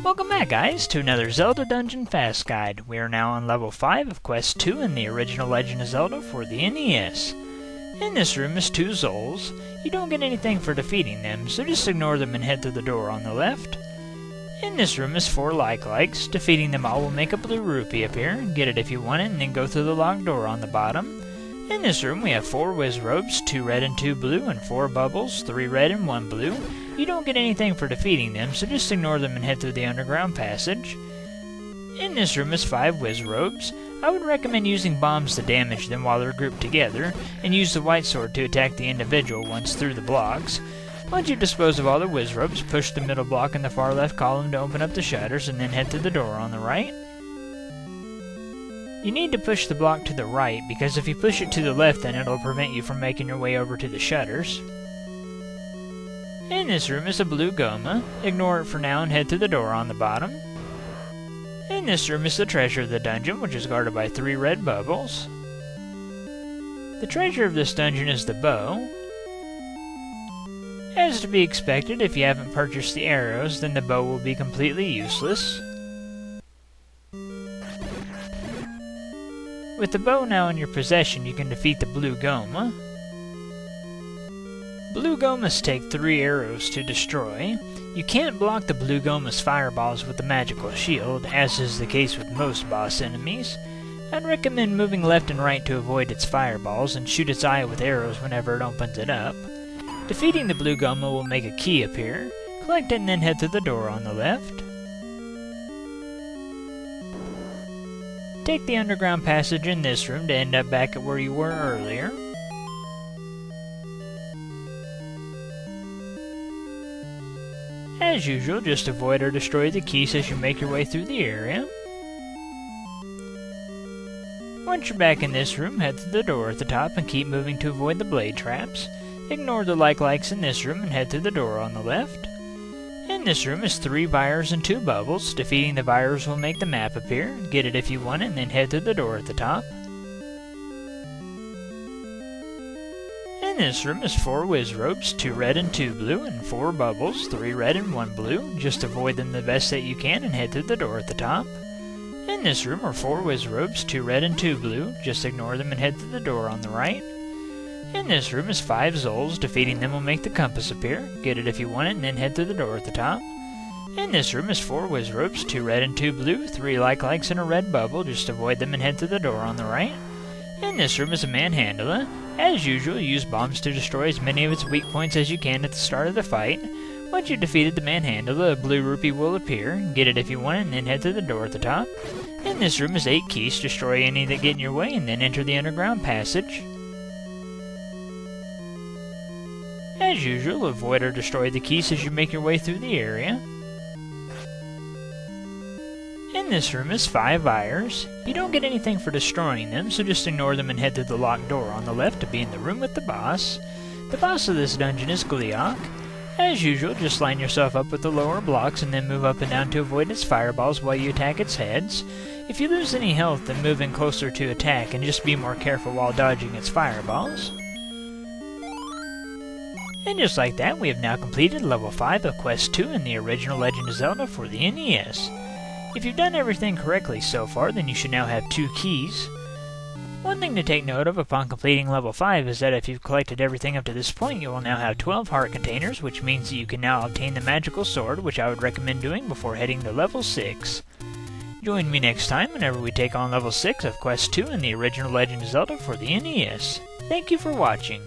Welcome back, guys, to another Zelda Dungeon Fast Guide. We are now on level 5 of Quest 2 in the original Legend of Zelda for the NES. In this room is 2 Zols. You don't get anything for defeating them, so just ignore them and head through the door on the left. In this room is 4 Like-Likes. Defeating them all will make a blue rupee appear. Get it if you want it, and then go through the locked door on the bottom. In this room we have 4 Wizrobes, 2 red and 2 blue, and 4 Bubbles, 3 red and 1 blue. You don't get anything for defeating them, so just ignore them and head through the underground passage. In this room is 5 Wizrobes. I would recommend using bombs to damage them while they're grouped together, and use the white sword to attack the individual ones through the blocks. Once you dispose of all the Wizrobes, push the middle block in the far left column to open up the shutters, and then head to the door on the right. You need to push the block to the right, because if you push it to the left, then it'll prevent you from making your way over to the shutters. In this room is a blue Goma. Ignore it for now and head to the door on the bottom. In this room is the treasure of the dungeon, which is guarded by 3 red bubbles. The treasure of this dungeon is the bow. As to be expected, if you haven't purchased the arrows, then the bow will be completely useless. With the bow now in your possession, you can defeat the blue Goma. Blue Gomas take 3 arrows to destroy. You can't block the blue Goma's fireballs with the magical shield, as is the case with most boss enemies. I'd recommend moving left and right to avoid its fireballs, and shoot its eye with arrows whenever it opens it up. Defeating the blue Goma will make a key appear. Collect it and then head to the door on the left. Take the underground passage in this room to end up back at where you were earlier. As usual, just avoid or destroy the keys as you make your way through the area. Once you're back in this room, head to the door at the top and keep moving to avoid the blade traps. Ignore the Like-Likes in this room and head to the door on the left. In this room is 3 Vires and 2 Bubbles. Defeating the Vires will make the map appear. Get it if you want it, and then head to the door at the top. In this room is 4 Wizrobes, 2 red and 2 blue, and 4 Bubbles, 3 red and 1 blue. Just avoid them the best that you can and head to the door at the top. In this room are 4 Wizrobes, 2 red and 2 blue. Just ignore them and head to the door on the right. In this room is 5 Zols. Defeating them will make the compass appear. Get it if you want it, and then head to the door at the top. In this room is 4 Wizrobes, 2 red and 2 blue, 3 Like-Likes and a red bubble. Just avoid them and head to the door on the right. In this room is a Manhandla. As usual, use bombs to destroy as many of its weak points as you can at the start of the fight. Once you've defeated the Manhandla, a blue rupee will appear. Get it if you want it, and then head to the door at the top. In this room is 8 keys. Destroy any that get in your way, and then enter the underground passage. As usual, avoid or destroy the keys as you make your way through the area. In this room is 5 Vires. You don't get anything for destroying them, so just ignore them and head to the locked door on the left to be in the room with the boss. The boss of this dungeon is Gleeok. As usual, just line yourself up with the lower blocks and then move up and down to avoid its fireballs while you attack its heads. If you lose any health, then move in closer to attack and just be more careful while dodging its fireballs. And just like that, we have now completed level 5 of Quest 2 in the original Legend of Zelda for the NES. If you've done everything correctly so far, then you should now have 2 keys. One thing to take note of upon completing level 5 is that if you've collected everything up to this point, you will now have 12 heart containers, which means that you can now obtain the magical sword, which I would recommend doing before heading to level 6. Join me next time whenever we take on level 6 of Quest 2 in the original Legend of Zelda for the NES. Thank you for watching.